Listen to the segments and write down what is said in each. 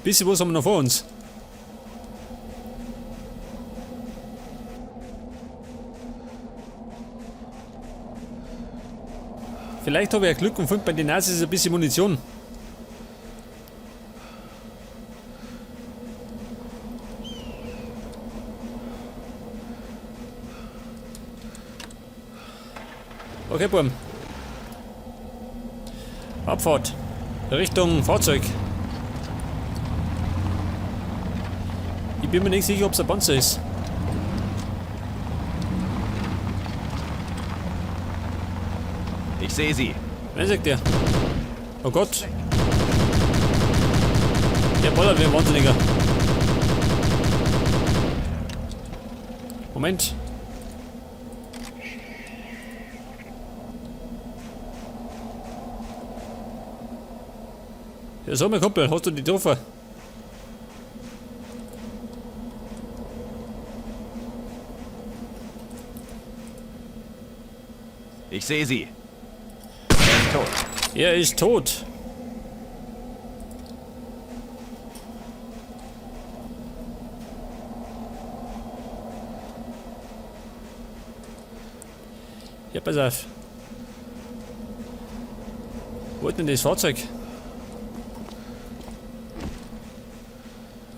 Bisschen was haben wir noch vor uns. Vielleicht habe ich ja Glück und finde bei den Nazis ein bisschen Munition. Okay, Buben. Abfahrt. Richtung Fahrzeug. Ich bin mir nicht sicher, ob es ein Panzer ist. Ich sehe sie. Wer sagt der? Oh Gott. Der ballert wie ein Wahnsinniger. Moment. Ja, so, mein Kumpel, hast du die getroffen? Ich sehe sie. Er ist tot. Er ist tot. Ja, pass auf. Wo ist denn das Fahrzeug?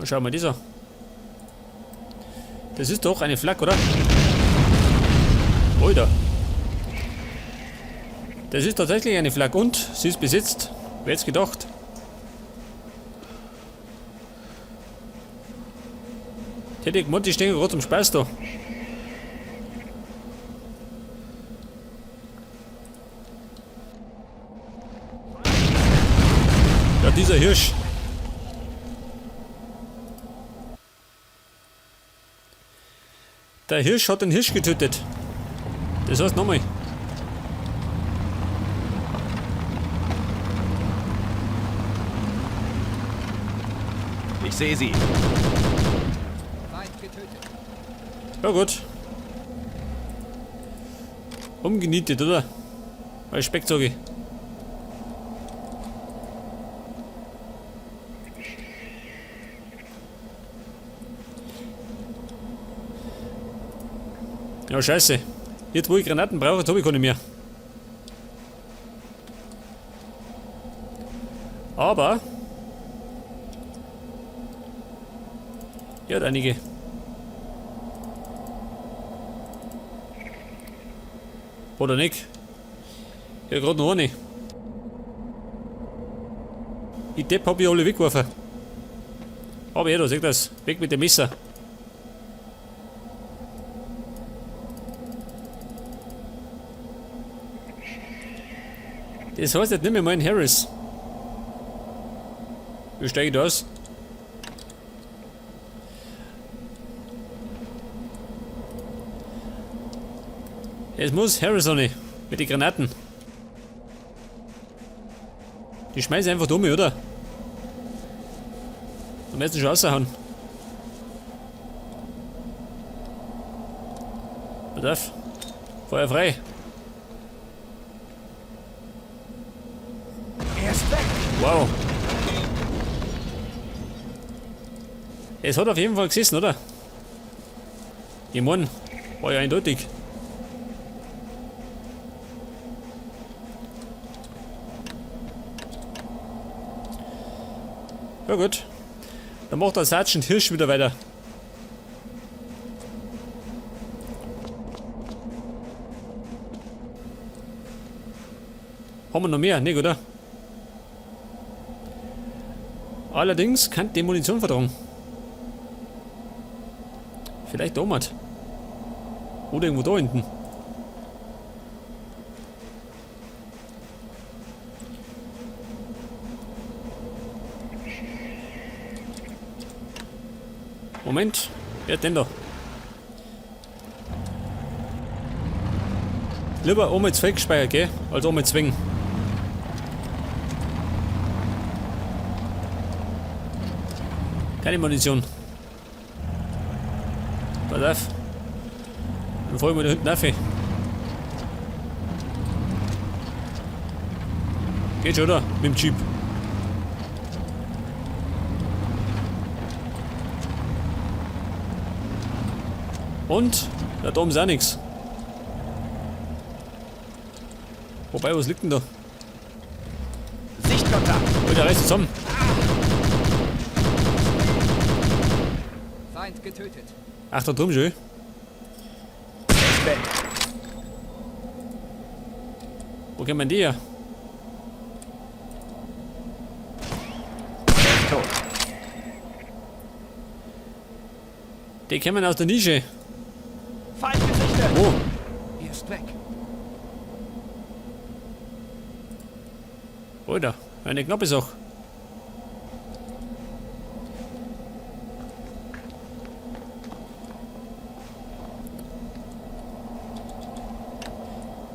Schau mal, dieser. Das ist doch eine Flak, oder? Alter. Das ist tatsächlich eine Flak und sie ist besetzt. Wer hätte es gedacht? Hätte ich gemeint, die stehen gerade zum Spaß da. Ja, dieser Hirsch. Der Hirsch hat den Hirsch getötet. Das heißt nochmal. Ich sehe sie. Ja gut. Umgenietet, oder? Als Speckzeuge. Ja, scheiße. Jetzt, wo ich Granaten brauche, jetzt habe ich keine mehr. Aber... Ja, hat einige. Oder nicht? Ja, gerade noch eine. Ich Depp hab ich alle weggeworfen. Aber ja, da seht ihr das. Weg mit dem Messer. Das heißt jetzt nicht mehr mein Harris. Wie steige ich da aus? Es muss Harrison mit den Granaten. Die schmeiße ich einfach dumm, oder? Am besten schon raushauen. Pass auf. Feuer frei. Er ist weg. Wow. Es hat auf jeden Fall gesessen, oder? Ich mein, war ja eindeutig. Ja gut. Dann macht der Sergeant Hirsch wieder weiter. Haben wir noch mehr? Nicht, oder? Allerdings kann die Munition vertragen. Vielleicht da oben. Oder irgendwo da hinten. Moment, wer hat denn da? Lieber einmal Zweckspeicher, gell? Als einmal zwingen. Keine Munition. Pass auf. Dann fahren wir da hinten rauf. Geht schon, oder? Mit dem Jeep. Und? Da oben ist auch nichts. Wobei, was liegt denn da? Sichtkontakt. Oh, der reißt zusammen. Feind getötet. Ach, da drum schon. Er ist weg. Wo kommen die her? Er ist tot. Die kommen aus der Nische. Feind gesichtet. Wo? Er ist weg. Alter, eine knappe Sache.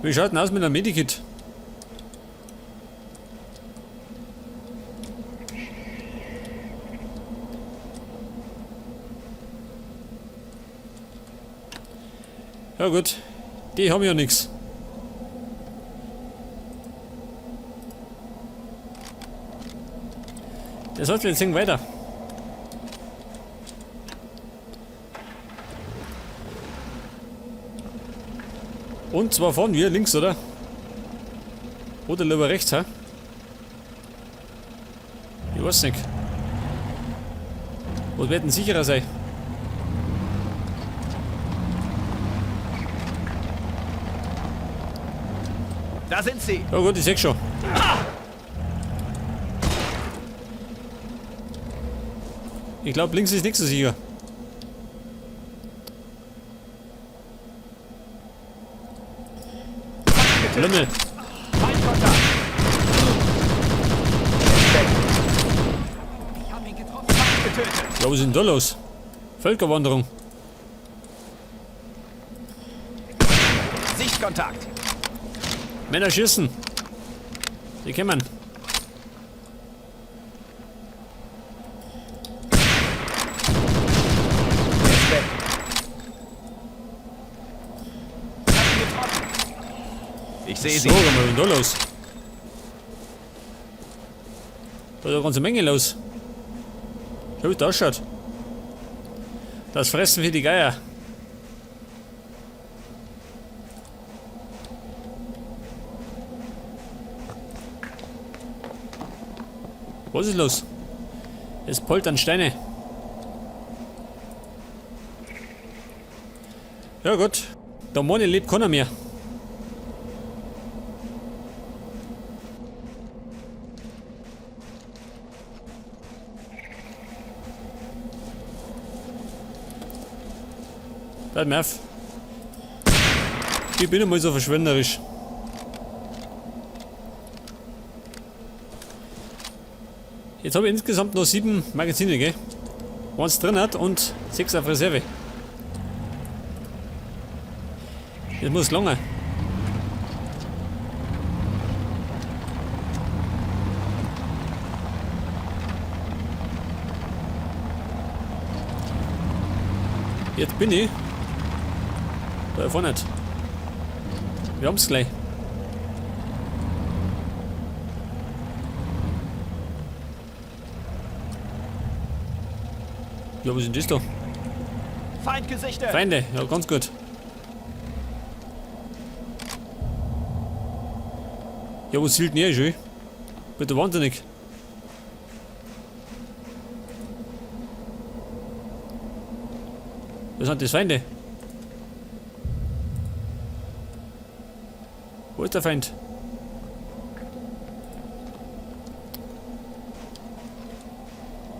Wie schaut denn aus mit einem Medikit? Ja gut, die haben ja nichts. Das heißt, wir jetzt weiter. Und zwar fahren wir links, oder? Oder lieber rechts, ha? Ich weiß nicht. Was wird denn sicherer sein? Da sind sie. Ja gut, ich seh schon. Ich glaube, links ist nichts so sicher. Lümmel. Feindkontakt. Er ist weg. Ich habe ihn getroffen. Feind getötet. Ja, was ist denn da los? Völkerwanderung. Sichtkontakt. Männer schießen. Die kommen. Er ist weg. Ich hab ihn getroffen. Ich sehe So, sie. was ist denn da los? Da ist eine ganze Menge los. Schau, wie das ausschaut. Das Fressen für die Geier. Was ist los? Es poltern Steine. Ja gut, da Moni lebt keiner mehr. Bleib mir auf. Ich bin einmal so verschwenderisch. Jetzt habe ich insgesamt noch 7 Magazine, gell? 1 drin hat und 6 auf Reserve. Das muss lange. Jetzt bin ich. Da vorne nicht. Wir haben es gleich. Ja, was ist denn das da? Feind gesichtet. Feinde, ja, ganz gut. Ja, was zielt denn ihr schon? Bitte wahnsinnig. Was sind das Feinde? Wo ist der Feind?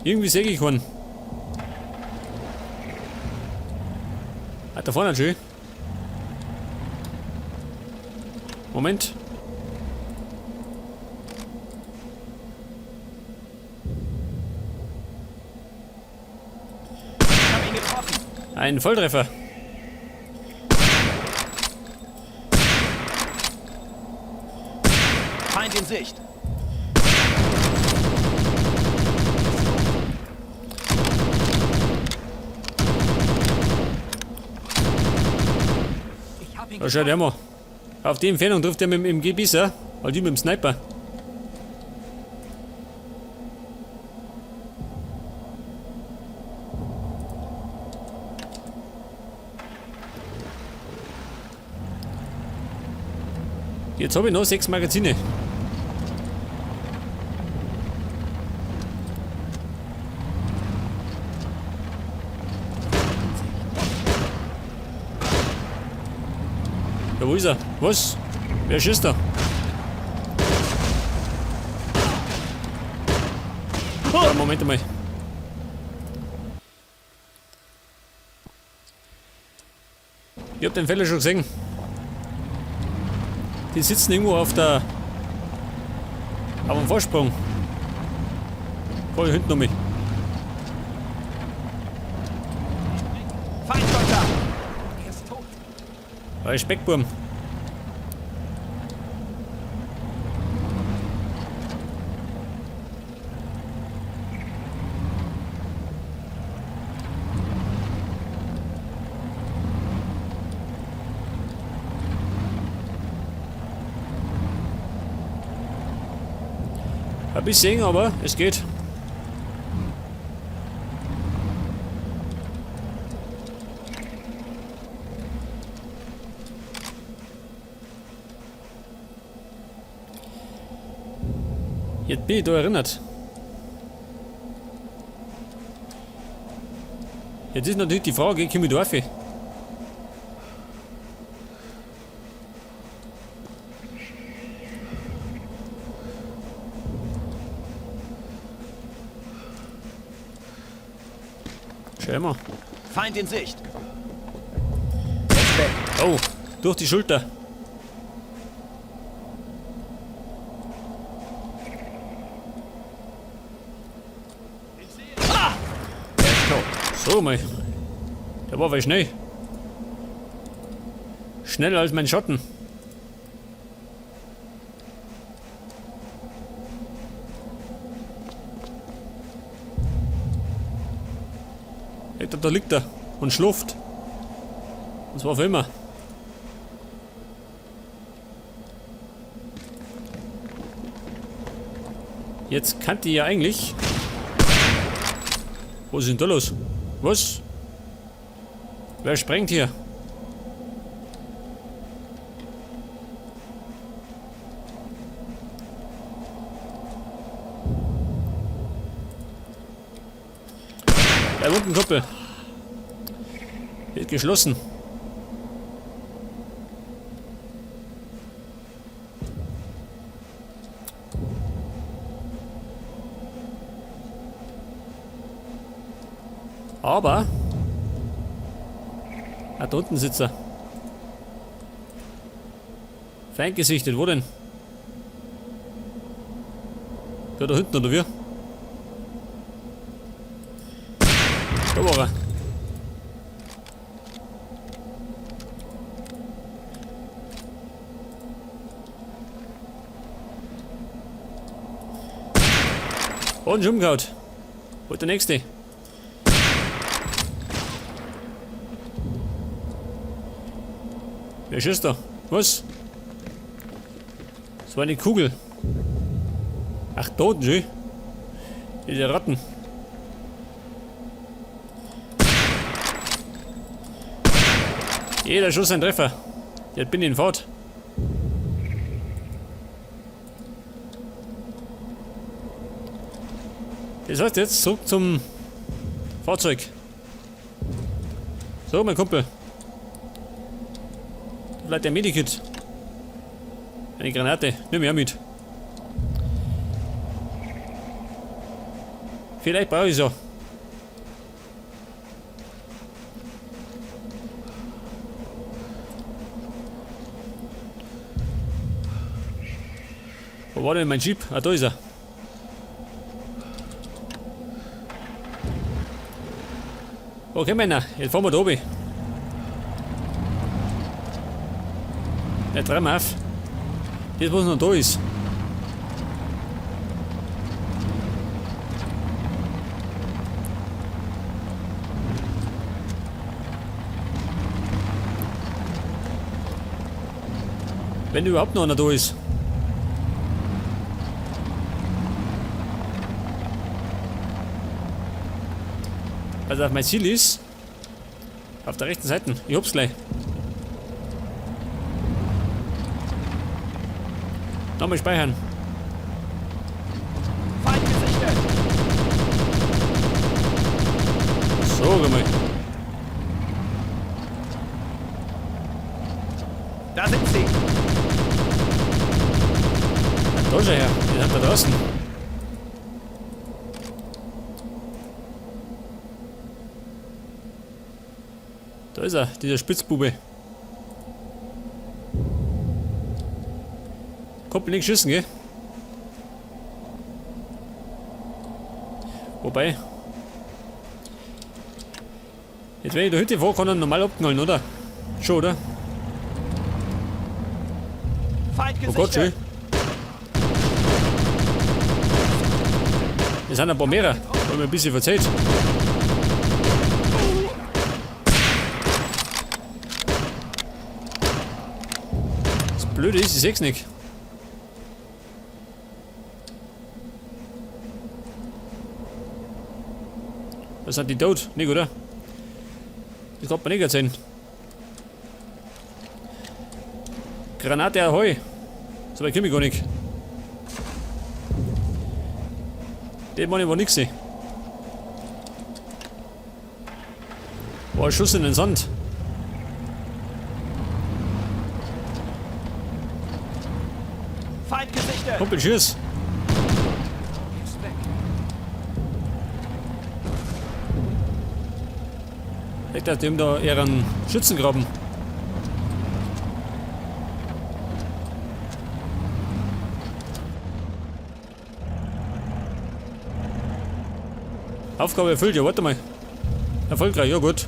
Irgendwie sehe ich keinen. Ah, da vorne schön. Moment. Ich hab ihn getroffen. Ein Volltreffer. Feind in Sicht. Ich habe ihn Da schaut er mal. Auf die Entfernung trifft er mit dem MG-Bisser, halt die mit dem Sniper. Jetzt habe ich noch 6 Magazine. Ja, wo ist er? Was? Wer schießt da? Oh, Moment einmal. Ich hab den Fehler schon gesehen. Die sitzen irgendwo auf dem Vorsprung. Voll hinten um mich. Feindkontakt! Er ist tot. Speckburm. Ein bisschen, aber es geht. Jetzt bin ich da erinnert. Jetzt ist natürlich die Frage, komme ich da rauf? Schau mal. Feind in Sicht! Ist weg! Oh, durch die Schulter. Er ist tot! So mal. Der war wohl schnell. Schneller als mein Schatten. Da liegt er und schluft. Und zwar für immer. Jetzt kann die ja eigentlich. Was ist denn da los? Was? Wer sprengt hier? Bleib unten, Kuppel. Wird geschlossen. Aber da unten sitzt er. Feindgesichtet, wo denn? Da hinten oder wie? Da war er. Und schon umgehauen. Wo der nächste? Wer schießt da? Was? Das war eine Kugel. Ach, Toten, schön. Diese Ratten. Jeder Schuss ein Treffer. Jetzt bin ich in Fahrt. Das heißt jetzt zurück zum Fahrzeug. So, mein Kumpel. Da bleibt der Medikit. Eine Granate. Nimm mich auch mit. Vielleicht brauche ich so. Wo war denn mein Jeep? Ah, da ist er. Okay, Männer, jetzt fahren wir da oben. Jetzt drehen wir auf. Das, was noch da ist. Wenn überhaupt noch einer da ist. Also auf mein Ziel ist auf der rechten Seite. Ich hab's gleich. Nochmal speichern. Feind gesichtet. So, mal. Da sind sie. Da ist er her. Den hat er draußen. Da ist er, dieser Spitzbube. Kommt nicht geschissen, gell? Wobei. Jetzt wenn ich da Hütte vor kann, dann normal abknallen, oder? Schon, oder? Feind Oh Gott, schön. gesichtet. Es sind ein paar mehr, weil mir ein bisschen verzeiht. Das Blöde ist, ich seh's nicht. Was hat die tot? Nicht, oder? Das kann man nicht erzählen. Granate Ahoi. So weit komme ich gar nicht. Den Mann war nix sehen. War ein Schuss in den Sand. Feind gesichtet. Kumpel, tschüss. Er ist weg. Legt das dem da eher einen Schützengraben. Aufgabe erfüllt, ja, warte mal. Erfolgreich, ja gut.